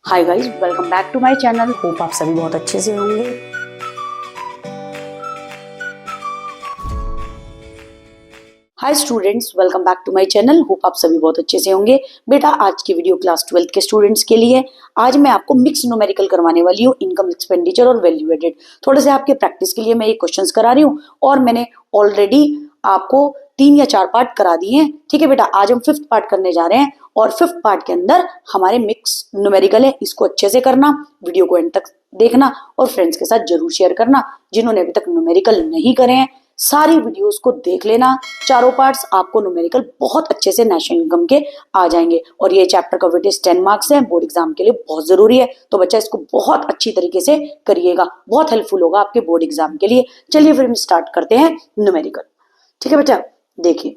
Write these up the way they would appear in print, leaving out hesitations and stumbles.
Hi guys, welcome back to my channel. Hope आप सभी बहुत अच्छे से होंगे। Hi students, welcome back to my channel. Hope आप सभी बहुत अच्छे से होंगे। बेटा, आज की वीडियो क्लास 12th के स्टूडेंट्स के लिए। आज मैं आपको मिक्स न्यूमेरिकल करवाने वाली हूँ, इनकम, एक्सपेंडिचर और वैल्यू एडेड। थोड़े से आपके प्रैक्टिस के लिए मैं ये क्वेश्चंस करा रही हूँ और मैंने ऑलरेडी आपको 3 या 4 पार्ट करा दिए हैं। ठीक है बेटा, आज हम 5th पार्ट करने जा रहे हैं और 5th पार्ट के अंदर हमारे मिक्स न्यूमेरिकल है। इसको अच्छे से करना, वीडियो को एंड तक देखना और फ्रेंड्स के साथ जरूर शेयर करना। जिन्होंने अभी तक न्यूमेरिकल नहीं करे हैं, सारी वीडियोस को देख लेना। चारों पार्ट्स आपको न्यूमेरिकल बहुत अच्छे से नेशनल इनकम के आ जाएंगे और ये चैप्टर का वेटेज 10 मार्क्स है, बोर्ड एग्जाम के लिए बहुत जरूरी है। तो बच्चा इसको बहुत अच्छी तरीके से करिएगा, बहुत हेल्पफुल होगा आपके बोर्ड एग्जाम के लिए। चलिए फिर हम स्टार्ट करते हैं न्यूमेरिकल। ठीक है बच्चा, देखिए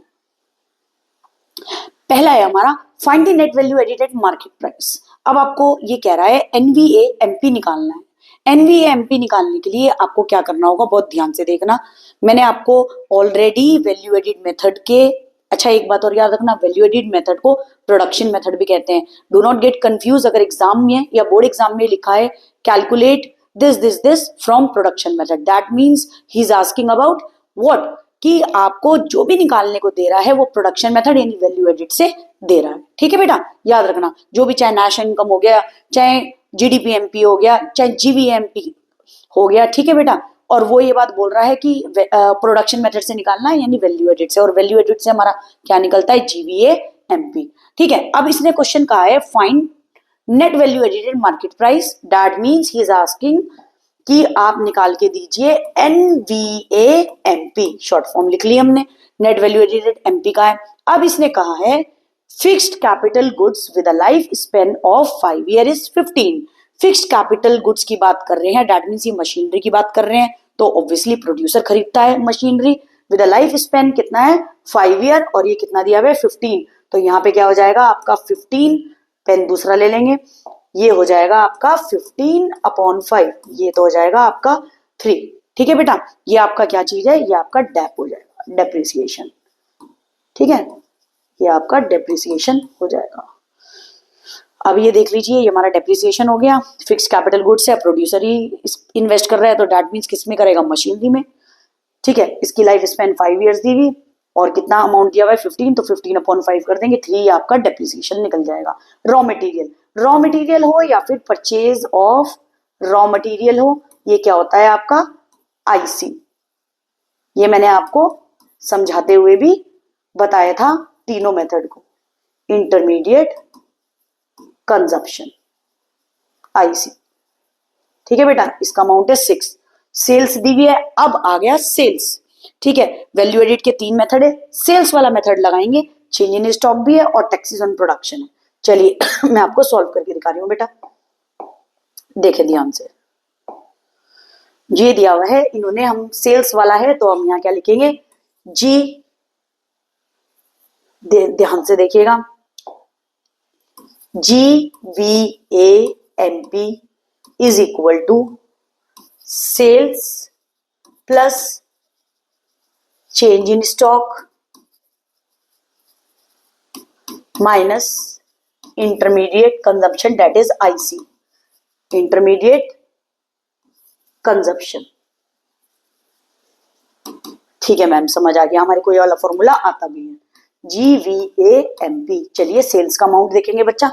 पहला है हमारा find the net value edited market price. अब आपको ये कह रहा है एनवीए एमपी निकालना है। एनवीए एमपी निकालने के लिए आपको क्या करना होगा, बहुत ध्यान से देखना। मैंने आपको ऑलरेडी वैल्यू एडिड मेथड के, अच्छा एक बात और याद रखना, वैल्यू एडिड मेथड को प्रोडक्शन मेथड भी कहते हैं। Do not get confuse. अगर एग्जाम में या बोर्ड एग्जाम में लिखा है calculate this from production method, that means he is asking about what, कि आपको जो भी निकालने को दे रहा है वो प्रोडक्शन मेथड यानी वैल्यू एडिड से दे रहा है। ठीक है बेटा, याद रखना। जो भी, चाहे नेशनल इनकम हो गया, चाहे जीडीपीएमपी हो गया, चाहे जीवीएमपी हो गया, ठीक है बेटा। और वो ये बात बोल रहा है कि प्रोडक्शन मेथड से निकालना है यानी वैल्यू एडिड से, और वैल्यू एडिड से हमारा क्या निकलता है, जीवीएमपी। ठीक है, अब इसने क्वेश्चन कहा है find net value edited market price, that means he is asking कि आप निकाल के दीजिए एनवीएएमपी, शॉर्ट फॉर्म लिख ली हमने, नेट वैल्यू एडिटेड एमपी का है। अब इसने कहा है fixed capital goods with a life span of 5 year is 15। Fixed capital goods की बात कर रहे हैं, दैट मीन्स ये मशीनरी की बात कर रहे हैं, तो ऑब्वियसली प्रोड्यूसर खरीदता है machinery. With a life span कितना है, 5 ईयर, और ये कितना दिया हुआ है, 15। तो यहाँ पे क्या हो जाएगा आपका 15, पेन दूसरा ले लेंगे, ये हो जाएगा आपका 15/5, ये तो हो जाएगा आपका 3। ठीक है बेटा, ये आपका क्या चीज है, ये आपका डेप हो जाएगा, डेप्रिसिएशन। ठीक है, ये आपका डेप्रिसिएशन हो जाएगा। अब ये देख लीजिए, ये हमारा डेप्रिसिएशन हो गया। फिक्स कैपिटल गुड्स है, प्रोड्यूसर ही इन्वेस्ट कर रहा है, तो दैट मीन्स किस में करेगा, मशीनरी में। ठीक है, इसकी लाइफ स्पेन 5 ईयर्स दी हुई और कितना अमाउंट दिया हुआ है 15, तो 15/5 कर देंगे, 3 आपका डेप्रिसिएशन निकल जाएगा। रॉ मटेरियल हो या फिर परचेज ऑफ रॉ मटेरियल हो, ये क्या होता है आपका आईसी। ये मैंने आपको समझाते हुए भी बताया था तीनों मेथड को, इंटरमीडिएट, कंजप्शन, आईसी। ठीक है बेटा, इसका अमाउंट है 6। सेल्स दी हुई है, अब आ गया सेल्स। ठीक है, वैल्यू एडिट के 3 मेथड है, सेल्स वाला मेथड लगाएंगे, चेंज इन स्टॉक भी है और टैक्सेस ऑन प्रोडक्शन है। चलिए मैं आपको सॉल्व करके दिखा रही हूँ बेटा, देखे ध्यान से। ये दिया हुआ है इन्होंने, हम सेल्स वाला है तो हम यहाँ क्या लिखेंगे, जी, ध्यान से देखिएगा, GVAMP is equal to sales plus change in stock minus intermediate consumption, that is IC, intermediate consumption. ठीक है मैम, समझ आ गया, हमारे को ये वाला फॉर्मूला आता भी है, GVAMP। चलिए सेल्स का अमाउंट देखेंगे बच्चा।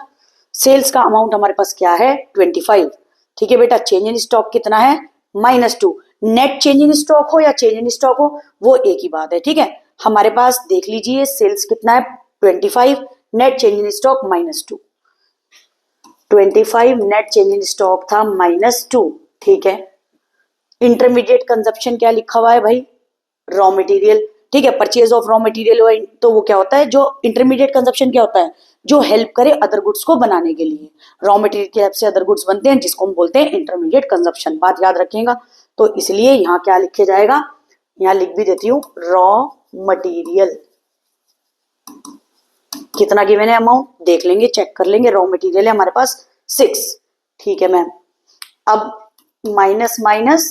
सेल्स का अमाउंट हमारे पास क्या है, 25। ठीक है बेटा, चेंज इन स्टॉक कितना है, -2। नेट चेंज इन स्टॉक हो या चेंज इन स्टॉक हो वो एक ही बात है। ठीक है, हमारे पास देख लीजिए सेल्स कितना है, 25, net change in stock -2, 25 net change in stock था -2। ठीक है, इंटरमीडिएट कंजप्शन क्या लिखा हुआ है भाई, रॉ मटेरियल। ठीक है, परचेज ऑफ रॉ मटेरियल हुआ, तो वो क्या होता है, जो इंटरमीडिएट कंजप्शन क्या होता है, जो हेल्प करे अदर गुड्स को बनाने के लिए। रॉ मटेरियल की हेल्प से अदर गुड्स बनते हैं, जिसको हम बोलते हैं इंटरमीडिएट कंजप्शन। बात याद रखिएगा। तो इसलिए यहाँ क्या लिखे जाएगा, यहाँ लिख भी देती हूँ, रॉ मटेरियल कितना गिवन है, अमाउंट देख लेंगे, चेक कर लेंगे। रॉ मटेरियल है हमारे पास 6। ठीक है मैम, अब माइनस माइनस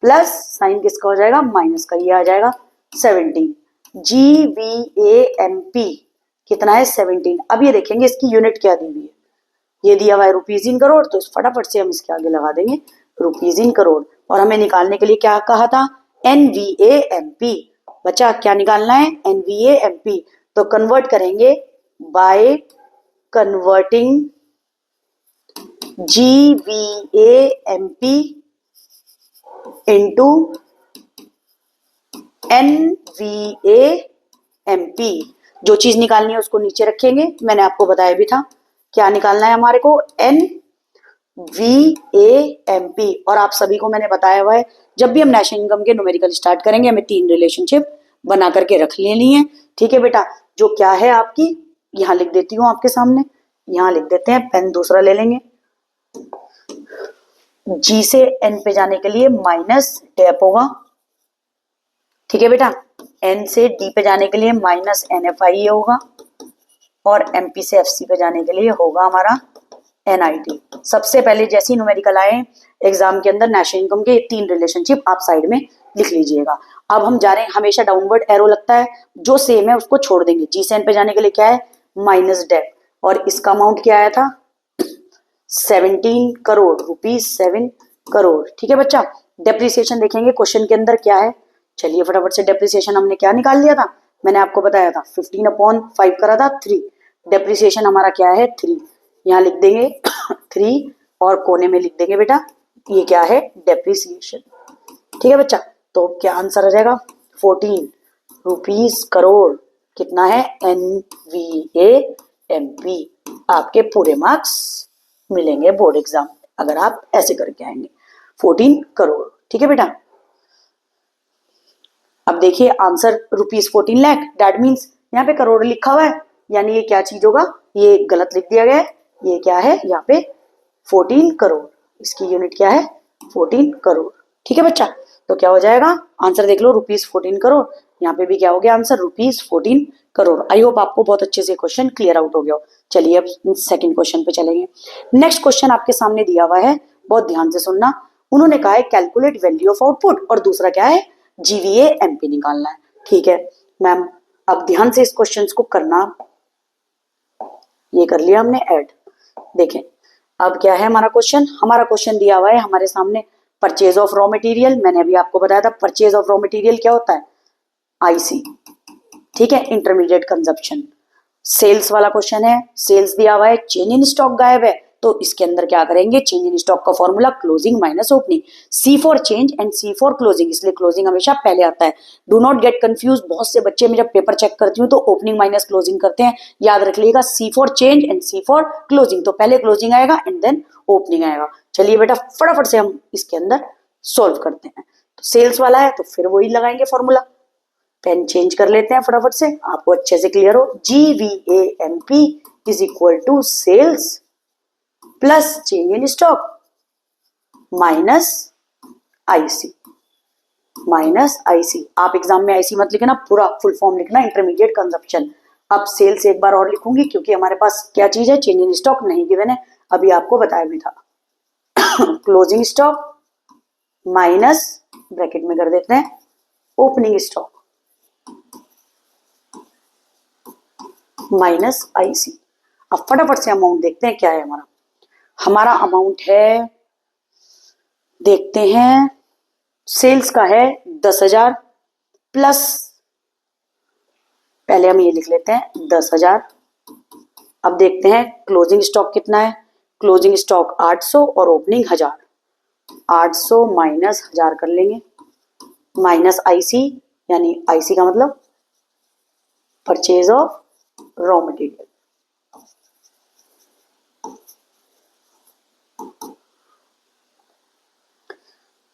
प्लस, साइन किसका हो जाएगा, माइनस का, ये आ जाएगा 17। GVAMP कितना है, 17। अब ये देखेंगे इसकी यूनिट क्या दी हुई है, ये दिया हुआ है रुपीज इन करोड़, तो फटाफट से हम इसके आगे लगा देंगे रुपीज इन करोड़। और हमें निकालने के लिए क्या कहा था, NVAMP। बच्चा क्या निकालना है, NVAMP। तो कन्वर्ट करेंगे by converting GVAMP into NVAMP। जो चीज निकालनी है उसको नीचे रखेंगे, मैंने आपको बताया भी था क्या निकालना है हमारे को, NVAMP। और आप सभी को मैंने बताया हुआ है जब भी हम नेशनल इनकम के न्यूमेरिकल स्टार्ट करेंगे हमें 3 रिलेशनशिप बना करके रख लेनी है। ठीक है बेटा, जो क्या है आपकी, यहां लिख देती हूँ आपके सामने, यहां लिख देते हैं, पेन दूसरा ले लेंगे। G से N पे जाने के लिए माइनस टैप होगा, ठीक है बेटा। N से D पे जाने के लिए माइनस NFI होगा, और MP से FC पे जाने के लिए होगा हमारा NIT। सबसे पहले जैसे ही न्यूमेरिकल आए एग्जाम के अंदर नेशनल इनकम के 3 रिलेशनशिप आप साइड में लिख लीजिएगा। अब हम जा रहे हैं, हमेशा डाउनवर्ड एरो लगता है, जो सेम है उसको छोड़ देंगे। G से N पे जाने के लिए क्या है, माइनस डेप, और इसका अमाउंट क्या आया था, 17 करोड़ रुपीज, 7 करोड़। ठीक है बच्चा, डेप्रिसिएशन देखेंगे क्वेश्चन के अंदर क्या है। चलिए फटाफट से, डेप्रिसिएशन हमने क्या निकाल लिया था, मैंने आपको बताया था 15/5 करा था 3। डेप्रिसिएशन हमारा क्या है 3, यहाँ लिख देंगे 3 और कोने में लिख देंगे बेटा ये क्या है, डेप्रिसिएशन। ठीक है बच्चा, तो क्या आंसर आ जाएगा, 14 रुपीज करोड़। कितना है, NVAMP। आपके पूरे मार्क्स मिलेंगे बोर्ड एग्जाम अगर आप ऐसे करके आएंगे, 14 करोड़। ठीक है बेटा, अब देखिए आंसर ₹14 लाख, दैट मीन्स यहाँ पे करोड़ लिखा हुआ है, यानी ये क्या चीज होगा, ये गलत लिख दिया गया है। ये क्या है, यहाँ पे 14 करोड़, इसकी यूनिट क्या है, 14 करोड़। ठीक है बच्चा, तो क्या हो जाएगा आंसर देख लो, ₹14 करोड़। यहाँ पे भी क्या हो गया आंसर, ₹14 करोड़। आई होप आपको बहुत अच्छे से क्वेश्चन क्लियर आउट हो गया। चलिए अब सेकंड क्वेश्चन पे चलेंगे। नेक्स्ट क्वेश्चन आपके सामने दिया हुआ है, बहुत ध्यान से सुनना। उन्होंने कहा है कैलकुलेट वैल्यू ऑफ आउटपुट, और दूसरा क्या है, GVAMP निकालना है। ठीक है मैम, अब ध्यान से इस क्वेश्चन को करना। ये कर लिया हमने ऐड। देखें अब क्या है हमारा क्वेश्चन दिया हुआ है हमारे सामने, परचेज ऑफ रॉ मटेरियल। मैंने अभी आपको बताया था परचेज ऑफ रॉ मटेरियल क्या होता है, IC। ठीक है, इंटरमीडिएट कंजप्शन। सेल्स वाला क्वेश्चन है, सेल्स दिया हुआ है, चेंज इन स्टॉक गायब है, तो इसके अंदर क्या करेंगे, चेंज इन स्टॉक का formula closing minus opening, C for change and C for closing, इसलिए क्लोजिंग हमेशा पहले आता है। डू नॉट गेट कंफ्यूज, बहुत से बच्चे मैं जब पेपर चेक करती हूँ तो ओपनिंग माइनस क्लोजिंग करते हैं। याद रख लीजिएगा C for change and C for closing, तो पहले क्लोजिंग आएगा एंड देन ओपनिंग आएगा। चलिए बेटा फटाफट से हम इसके अंदर सोल्व करते हैं। तो सेल्स वाला है तो फिर वही लगाएंगे फॉर्मूला, पेन चेंज कर लेते हैं फटाफट से, आपको अच्छे से क्लियर हो। GVAMP is equal to sales plus change in stock minus IC, आप एग्जाम में IC मत लिखना, पूरा फुल फॉर्म लिखना, इंटरमीडिएट कंजप्शन। अब सेल्स एक बार और लिखूंगी क्योंकि हमारे पास क्या चीज है, चेंज इन स्टॉक नहीं गिवन है, अभी आपको बताया भी था। क्लोजिंग स्टॉक माइनस, ब्रैकेट में कर देते हैं, ओपनिंग स्टॉक माइनस IC। अब फटाफट से अमाउंट देखते हैं क्या है हमारा अमाउंट है, देखते हैं, सेल्स का है 10,000 प्लस, पहले हम ये लिख लेते हैं 10,000। अब देखते हैं क्लोजिंग स्टॉक कितना है, क्लोजिंग स्टॉक 800 और ओपनिंग 1000, 800 माइनस 1000 कर लेंगे, माइनस IC, यानी IC का मतलब परचेज ऑफ रॉ मटेरियल।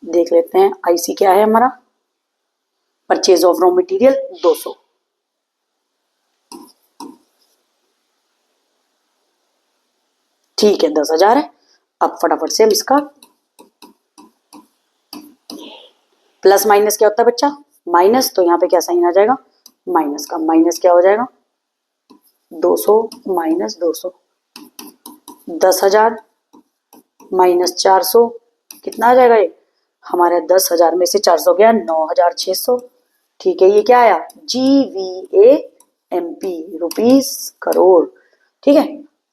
देख लेते हैं IC क्या है हमारा, परचेज ऑफ रॉ मटेरियल 200। ठीक है 10,000 है। अब फटाफट से हम इसका प्लस माइनस क्या होता है बच्चा, माइनस, तो यहाँ पे क्या साइन आ जाएगा, माइनस का, माइनस क्या हो जाएगा, 200 माइनस 200, 10,000 माइनस 400, कितना आ जाएगा ये हमारे, 10,000 में से 400 गया 9,600। ठीक है, ये क्या आया, GVAMP रुपीस करोड़। ठीक है,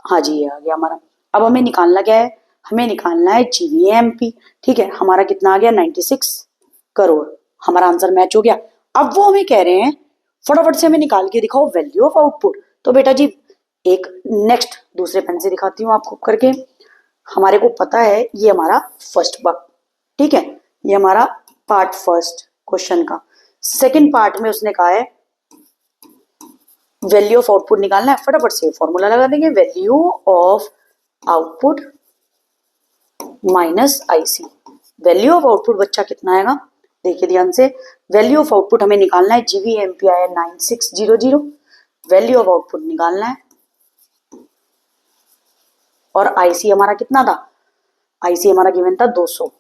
हाँ जी ये आ गया हमारा। अब हमें निकालना क्या है, हमें निकालना है जीवीएमपी। ठीक है, हमारा कितना आ गया 96 करोड़, हमारा आंसर मैच हो गया। अब वो हमें कह रहे हैं फटाफट से हमें निकाल के दिखाओ वैल्यू ऑफ आउटपुट। तो बेटा जी एक नेक्स्ट दूसरे पेन से दिखाती हूँ आपको करके। हमारे को पता है ये हमारा फर्स्ट पार्ट, ठीक है, ये हमारा पार्ट फर्स्ट क्वेश्चन का। सेकंड पार्ट में उसने कहा है वैल्यू ऑफ आउटपुट निकालना है, फटाफट से फॉर्मूला लगा देंगे, value of output minus IC. Value of output बच्चा कितना आएगा, देखिए ध्यान से, वैल्यू ऑफ आउटपुट हमें निकालना है, जीवीएमपी आया 9600, वैल्यू ऑफ आउटपुट निकालना है, और आईसी हमारा कितना था, आईसी हमारा गिवन था 200।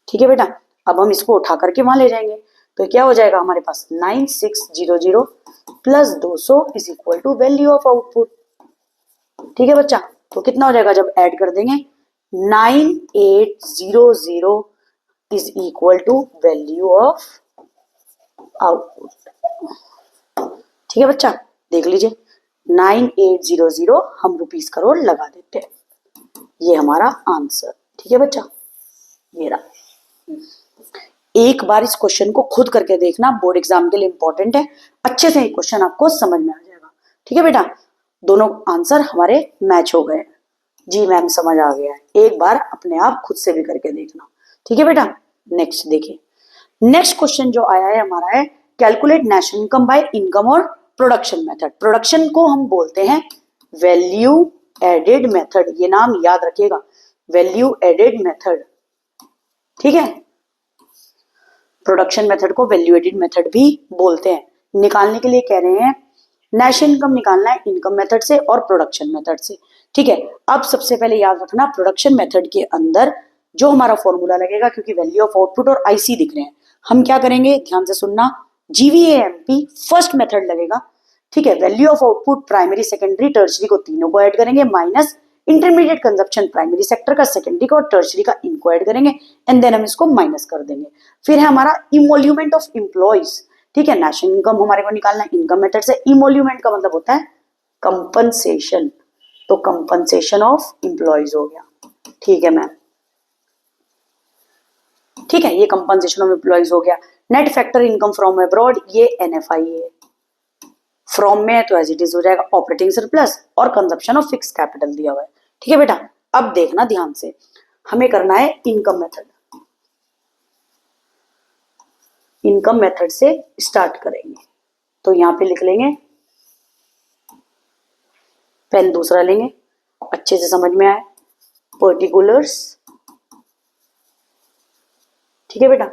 ठीक है बेटा, अब हम इसको उठा करके वहां ले जाएंगे, तो क्या हो जाएगा हमारे पास 9600 plus 200 is equal to value of output. ठीक है बच्चा, तो कितना हो जाएगा जब ऐड कर देंगे 9800 is equal to value of output. ठीक है बच्चा, देख लीजिए 9800 हम रुपीस करोड़ लगा देते हैं, ये हमारा आंसर। ठीक है बच्चा, ये रहा। एक बार इस क्वेश्चन को खुद करके देखना, बोर्ड एग्जाम के लिए इंपॉर्टेंट है, अच्छे से क्वेश्चन आपको समझ में आ जाएगा। ठीक है बेटा, दोनों आंसर हमारे मैच हो गए। जी मैम समझ आ गया है, एक बार अपने आप खुद से भी करके देखना। ठीक है बेटा, नेक्स्ट देखिए, नेक्स्ट क्वेश्चन जो आया है हमारा है calculate national income by income और प्रोडक्शन मेथड। प्रोडक्शन को हम बोलते हैं वैल्यू एडेड मेथड, ये नाम याद रखिएगा, वैल्यू एडेड मेथड। ठीक है, प्रोडक्शन मेथड को वैल्यू एडेड मेथड भी बोलते हैं। निकालने के लिए कह रहे हैं नेशनल इनकम निकालना है इनकम मेथड से और प्रोडक्शन मेथड से। ठीक है, अब सबसे पहले याद रखना प्रोडक्शन मेथड के अंदर जो हमारा फॉर्मूला लगेगा, क्योंकि वैल्यू ऑफ आउटपुट और आईसी दिख रहे हैं, हम क्या करेंगे ध्यान से सुनना, जीवीएएमपी फर्स्ट मेथड लगेगा। ठीक है, value of output primary secondary tertiary को तीनों को ऐड करेंगे, minus intermediate consumption primary sector का, सेकेंडरी का और टर्शरी का, इनको ऐड करेंगे, एंड देन हम इसको माइनस कर देंगे। फिर है हमारा इमोल्यूमेंट ऑफ एम्प्लॉइज। ठीक है, नेशनल इनकम हमारे को निकालना है इनकम मेथड से, इमोल्यूमेंट का मतलब होता है कंपनसेशन, तो कंपनसेशन ऑफ एम्प्लॉइज हो गया। ठीक है मैम, ठीक है, ये कंपनसेशन ऑफ एम्प्लॉइज हो गया। Net factor income from abroad, ये एनएफआई है, फ्रॉम में है तो एज इट इज हो जाएगा ऑपरेटिंग सरप्लस, और कंजप्शन ऑफ फिक्स कैपिटल दिया हुआ है। ठीक है बेटा, अब देखना ध्यान से, हमें करना है इनकम मेथड, इनकम मेथड से स्टार्ट करेंगे, तो यहां पे लिख लेंगे, पेन दूसरा लेंगे, अच्छे से समझ में आए, पर्टिकुलर्स। ठीक है बेटा,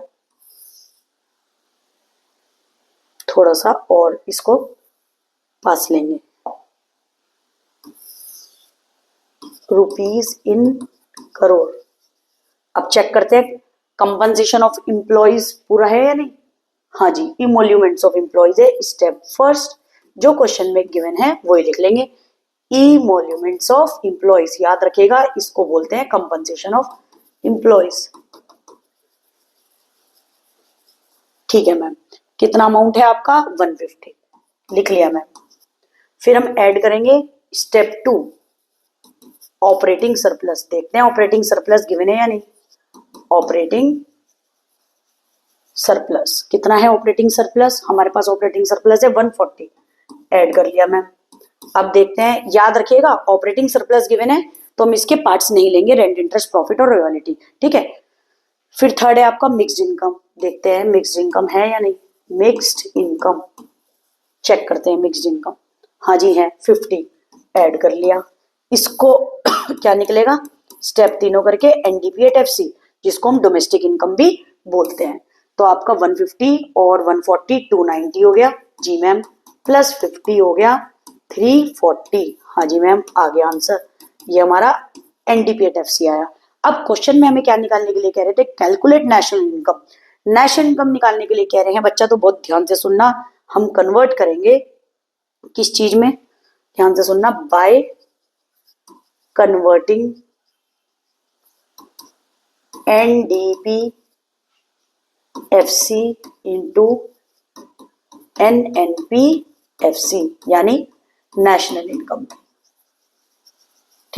थोड़ा सा और इसको पास लेंगे, रुपीज इन करोड़। अब चेक करते हैं कंपनसेशन ऑफ एम्प्लॉइज पूरा है या नहीं। हाँ जी, इमोल्यूमेंट्स ऑफ एम्प्लॉइज है, स्टेप फर्स्ट जो क्वेश्चन में गिवन है वही लिख लेंगे, इमोल्यूमेंट्स ऑफ एम्प्लॉइज, याद रखिएगा इसको बोलते हैं कंपनसेशन ऑफ एम्प्लॉइज। ठीक है मैम, कितना अमाउंट है आपका 150, लिख लिया मैम। फिर हम ऐड करेंगे स्टेप 2 ऑपरेटिंग सरप्लस, देखते हैं ऑपरेटिंग सरप्लस गिवन है या नहीं। ऑपरेटिंग सरप्लस कितना है, ऑपरेटिंग सरप्लस हमारे पास ऑपरेटिंग सरप्लस है 140, ऐड कर लिया मैम। अब देखते हैं, याद रखिएगा ऑपरेटिंग सरप्लस गिवन है तो हम इसके पार्ट्स नहीं लेंगे, रेंट इंटरेस्ट प्रॉफिट और रॉयल्टी। ठीक है, फिर थर्ड है आपका मिक्स्ड इनकम, देखते हैं मिक्स्ड इनकम है या नहीं। मिक्स्ड इनकम चेक करते हैं, मिक्स्ड इनकम हाँ जी है 50, ऐड कर लिया। इसको क्या निकलेगा, स्टेप तीनों करके एनडीपी एट एफसी, जिसको हम डोमेस्टिक इनकम भी बोलते हैं। तो आपका 150 और 140 290 हो गया जी मैम, प्लस 50 हो गया 340, हाँ जी मैम आ गया आंसर, ये हमारा एनडीपी एट एफसी आया। अब क्वेश्चन में हमें क्या निकालने के लिए कह रहे थे, calculate national income. National income निकालने के लिए कह रहे हैं बच्चा, तो बहुत ध्यान से सुनना, हम कन्वर्ट करेंगे किस चीज में, ध्यान से सुनना, by converting NDP FC into NNP FC, यानी नेशनल इनकम।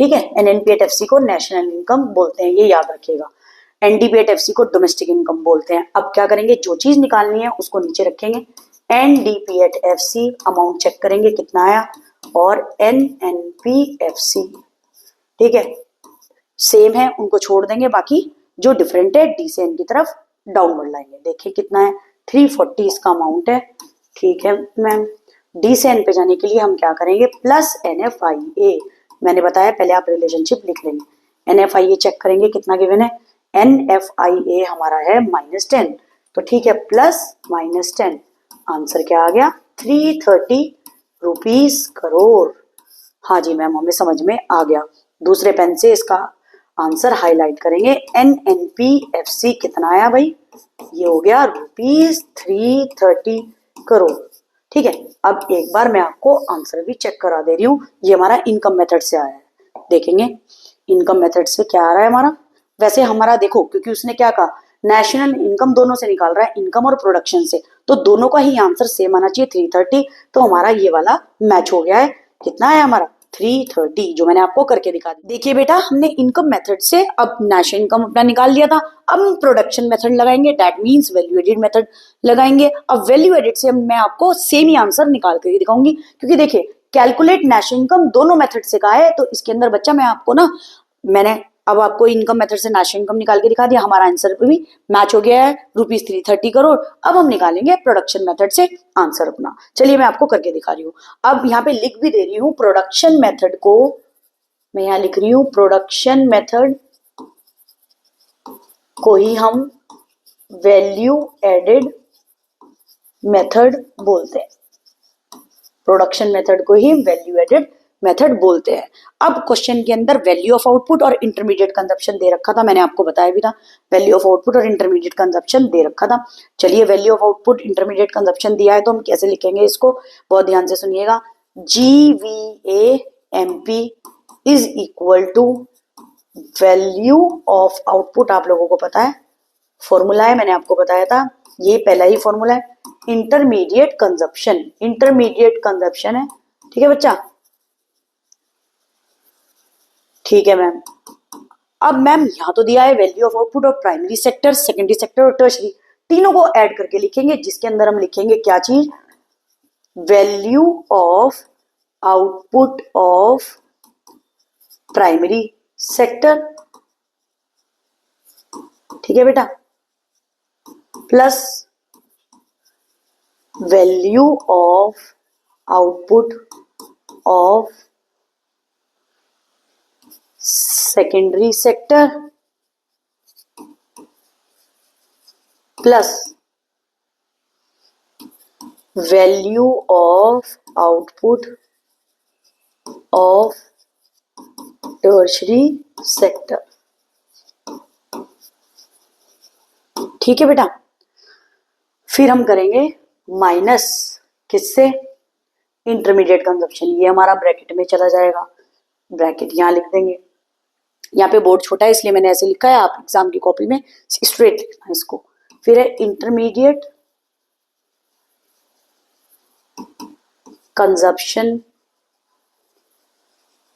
ठीक है, NNP@FC को नेशनल इनकम बोलते हैं, ये याद रखिएगा। NDP@FC को डोमेस्टिक इनकम बोलते हैं। अब क्या करेंगे, जो चीज निकालनी है उसको नीचे रखेंगे। NDP@FC अमाउंट चेक करेंगे कितना आया, और NNP@FC, ठीक है, सेम है, उनको छोड़ देंगे, बाकी जो डिफरेंट है डी से एन की तरफ डाउनवर्ड लाएंगे। देखिए कितना है, 340 इसका अमाउंट है। ठीक है मैम, डी से एन पे जाने के लिए हम क्या करेंगे, प्लस NFIA, मैंने बताया पहले आप रिलेशनशिप लिख लेंगे। NFIA चेक करेंगे कितना गिवन है, NFIA हमारा है -10, तो ठीक है, प्लस -10, आंसर क्या आ गया, 330 रुपीज करोड़। हाँ जी मैम, हमें समझ में आ गया। दूसरे पेन से इसका आंसर हाईलाइट करेंगे। NNP@FC कितना आया भाई, ये हो गया ₹330 करोड़। ठीक है, अब एक बार मैं आपको आंसर भी चेक करा दे रही हूँ। ये हमारा इनकम मेथड से आया है, देखेंगे इनकम मेथड से क्या आ रहा है हमारा। वैसे हमारा देखो, क्योंकि उसने क्या कहा, नेशनल इनकम दोनों से निकाल रहा है, इनकम और प्रोडक्शन से, तो दोनों का ही आंसर सेम आना चाहिए 330, तो हमारा ये वाला मैच हो गया है। कितना है हमारा, 330, जो मैंने आपको करके दिखा दी। देखिए बेटा, हमने इनकम मेथड से अब नेशनल इनकम अपना निकाल लिया था। अब हम प्रोडक्शन मेथड लगाएंगे, that means value added method लगाएंगे। अब वैल्यू एडिड से मैं आपको सेम ही आंसर निकाल कर दिखाऊंगी, क्योंकि देखिए कैलकुलेट नेशनल इनकम दोनों मेथड से कहा है, तो इसके अंदर बच्चा मैं आपको ना, मैंने अब आपको इनकम मेथड से नेशनल इनकम निकाल के दिखा दिया, हमारा आंसर भी मैच हो गया है, ₹330 करोड़। अब हम निकालेंगे प्रोडक्शन मेथड से आंसर अपना। चलिए मैं आपको करके दिखा रही हूँ। अब यहाँ पे लिख भी दे रही हूँ प्रोडक्शन मेथड को, मैं यहाँ लिख रही हूँ प्रोडक्शन मेथड को ही हम वैल्यू एडेड मेथड बोलते हैं। प्रोडक्शन मेथड को ही वैल्यू एडेड मेथड बोलते हैं। अब क्वेश्चन के अंदर वैल्यू ऑफ आउटपुट और इंटरमीडिएट कंजप्शन दे रखा था, मैंने आपको बताया भी था, वैल्यू ऑफ आउटपुट और इंटरमीडिएट कंजप्शन दे रखा था। चलिए value of output intermediate consumption दिया है, तो हम कैसे लिखेंगे इसको, बहुत ध्यान से सुनिएगा। GVAMP is equal to value of output, आप लोगों को पता है फॉर्मूला है, मैंने आपको बताया था, ये पहला ही फॉर्मूला है, इंटरमीडिएट कंजप्शन, इंटरमीडिएट कंजप्शन है। ठीक है बच्चा, ठीक है मैम। अब मैम यहाँ तो दिया है value of output of primary sector, secondary sector और टर्शरी, तीनों को ऐड करके लिखेंगे, जिसके अंदर हम लिखेंगे क्या चीज, value of output of primary sector. ठीक है बेटा, plus value of output of secondary sector, plus value of output of tertiary sector. ठीक है बेटा, फिर हम करेंगे माइनस किससे, इंटरमीडिएट कंजप्शन, ये हमारा ब्रैकेट में चला जाएगा, ब्रैकेट यहां लिख देंगे। यहाँ पे बोर्ड छोटा है इसलिए मैंने ऐसे लिखा है, आप एग्जाम की कॉपी में स्ट्रेट लिखना है इसको। फिर है intermediate consumption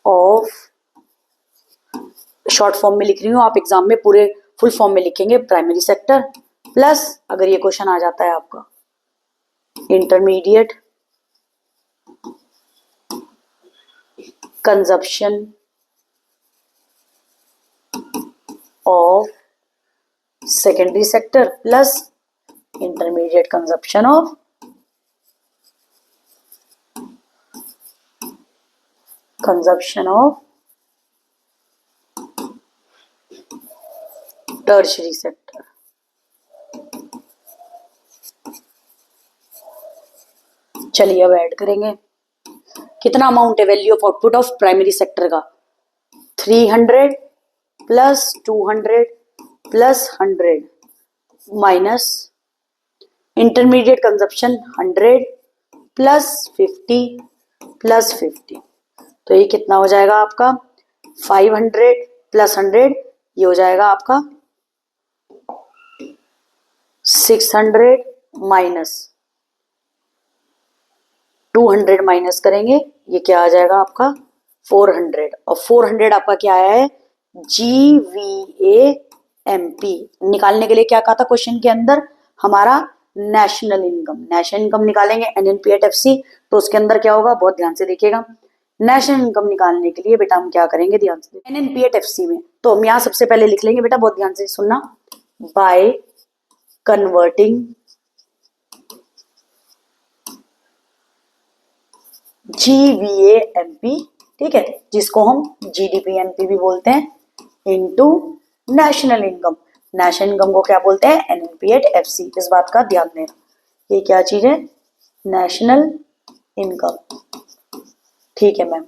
of, short form में लिख रही हूँ, आप एग्जाम में पूरे फुल फॉर्म में लिखेंगे, प्राइमरी सेक्टर, प्लस अगर ये क्वेश्चन आ जाता है आपका, intermediate consumption of secondary sector plus intermediate consumption of tertiary sector. चलिए अब ऐड करेंगे, कितना अमाउंट है value of output of primary sector का, 300 plus 200 plus 100 minus intermediate consumption 100 plus 50 plus 50, तो ये कितना हो जाएगा आपका, 500 प्लस 100, ये हो जाएगा आपका 600 माइनस 200 माइनस करेंगे, ये क्या आ जाएगा आपका 400 और 400 आपका क्या आया है GVAMP। निकालने के लिए क्या कहा था क्वेश्चन के अंदर हमारा नेशनल इनकम निकालेंगे NNP@FC। तो उसके अंदर क्या होगा बहुत ध्यान से देखिएगा। नेशनल इनकम निकालने के लिए बेटा हम क्या करेंगे ध्यान से NNP@FC में तो हम यहाँ सबसे पहले लिख लेंगे बेटा बहुत ध्यान से सुनना बाय कन्वर्टिंग GVAMP, ठीक है, जिसको हम GDPMP भी बोलते हैं, into national income. National income को क्या बोलते हैं NNP@FC। इस बात का ध्यान देना, ये क्या चीज है नेशनल इनकम, ठीक है मैम।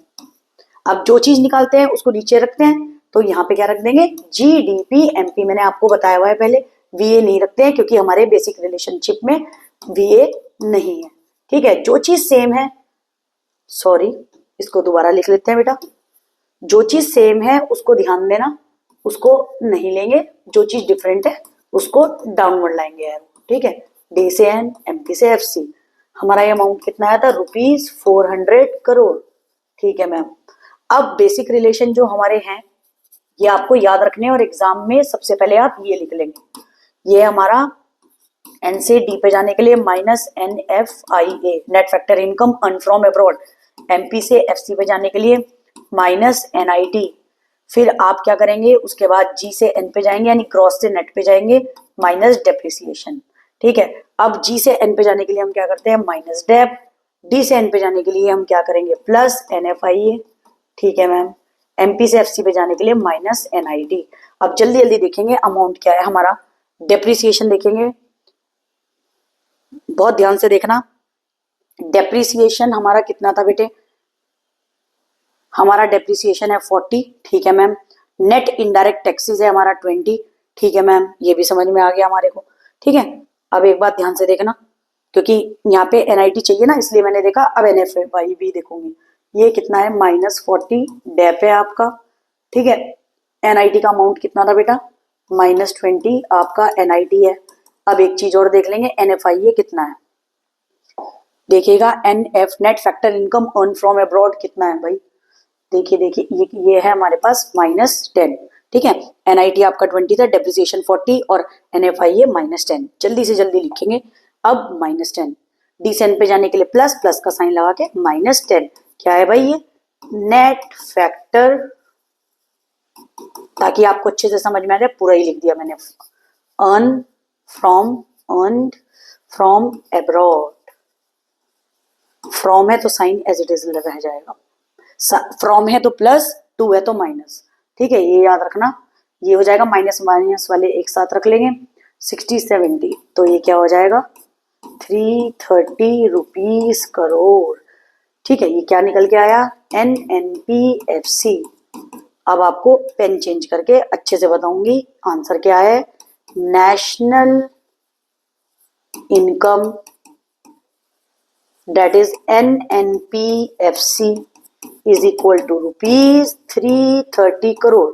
अब जो चीज निकालते हैं उसको नीचे रखते हैं तो यहाँ पे क्या रख देंगे GDPMP। मैंने आपको बताया हुआ है पहले, VA नहीं रखते हैं क्योंकि हमारे बेसिक रिलेशनशिप में VA नहीं है, ठीक है। जो चीज सेम है, सॉरी इसको दोबारा लिख लेते हैं बेटा, जो चीज सेम है उसको ध्यान देना, उसको नहीं लेंगे, जो चीज डिफरेंट है उसको डाउनवर्ड लाएंगे यार, ठीक है। D से N, MP से FC। हमारा ये अमाउंट कितना आया था ₹400 करोड़, ठीक है मैम। अब बेसिक रिलेशन जो हमारे हैं ये आपको याद रखने और एग्जाम में सबसे पहले आप ये लिख लेंगे, ये हमारा N से D पे जाने के लिए -NFIA net factor income earn from abroad, MP से FC पे जाने के लिए -NIT। फिर आप क्या करेंगे उसके बाद G से N पे जाएंगे यानी क्रॉस से नेट पे जाएंगे माइनस डेप्रिसिएशन, ठीक है। अब G से N पे जाने के लिए हम क्या करते हैं माइनस डेप, D से N पे जाने के लिए हम क्या करेंगे प्लस NFIA, ठीक है मैम। MP से FC पे जाने के लिए -NIT। अब जल्दी जल्दी देखेंगे अमाउंट क्या है हमारा, डेप्रिसिएशन देखेंगे, बहुत ध्यान से देखना। डेप्रिसिएशन हमारा कितना था बेटे, हमारा डेप्रिसिएशन है 40, ठीक है मैम। नेट इनडायरेक्ट टैक्सेस है हमारा 20, ठीक है मैम, ये भी समझ में आ गया हमारे को, ठीक है। अब एक बात ध्यान से देखना क्योंकि यहाँ पे NIT चाहिए ना इसलिए मैंने देखा, अब NFI भी देखूंगी। ये कितना है -40 डेप है आपका, ठीक है। NIT का अमाउंट कितना था बेटा -20 आपका NIT है। अब एक चीज और देख लेंगे NFIA कितना है, देखिएगा NF net factor income earn from abroad कितना है भाई, देखिए देखिए ये है हमारे पास -10, ठीक है। NIT आपका 20 था, डेप्रिसिएशन 40 और NFIA -10। जल्दी से जल्दी लिखेंगे अब -10, D से N पे जाने के लिए प्लस प्लस का साइन लगा के -10 क्या है भाई ये नेट फैक्टर, ताकि आपको अच्छे से समझ में आ जाए पूरा ही लिख दिया मैंने। अर्न फ्रॉम अब्रॉड, फ्रॉम है तो साइन एज इट इज रह जाएगा, फ्रॉम है तो प्लस, टू है तो माइनस, ठीक है, ये याद रखना। ये हो जाएगा माइनस माइनस वाले एक साथ रख लेंगे 60 70, तो ये क्या हो जाएगा 330 रुपीज करोड़, ठीक है। ये क्या निकल के आया NNP@FC। अब आपको पेन चेंज करके अच्छे से बताऊंगी आंसर क्या है। National income that is NNP@FC is equal to ₹330 crore,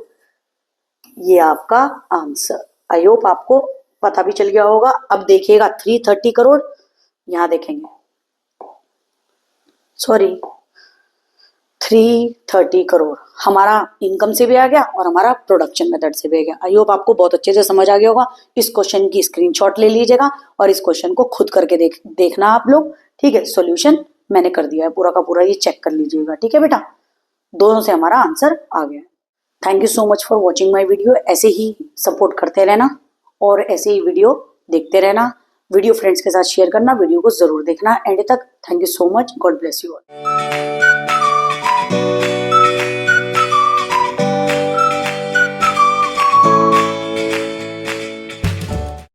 ये आपका आंसर। आई होप आपको पता भी चल गया होगा। अब देखिएगा 330 करोड़, यहां देखेंगे सॉरी 330 करोड़ हमारा इनकम से भी आ गया और हमारा प्रोडक्शन मेथड से भी आ गया। आई होप आपको बहुत अच्छे से समझ आ गया होगा। इस क्वेश्चन की स्क्रीनशॉट ले लीजिएगा और इस क्वेश्चन को खुद करके देखना आप लोग, ठीक है। सॉल्यूशन मैंने कर दिया है पूरा का पूरा, ये चेक कर लीजिएगा, ठीक है बेटा। दोनों से हमारा आंसर आ गया। Thank you so much for watching my video. ऐसे ही सपोर्ट करते रहना और ऐसे ही वीडियो देखते रहना। वीडियो फ्रेंड्स के साथ शेयर करना, वीडियो को जरूर देखना एंड तक। Thank you so much, God bless you all.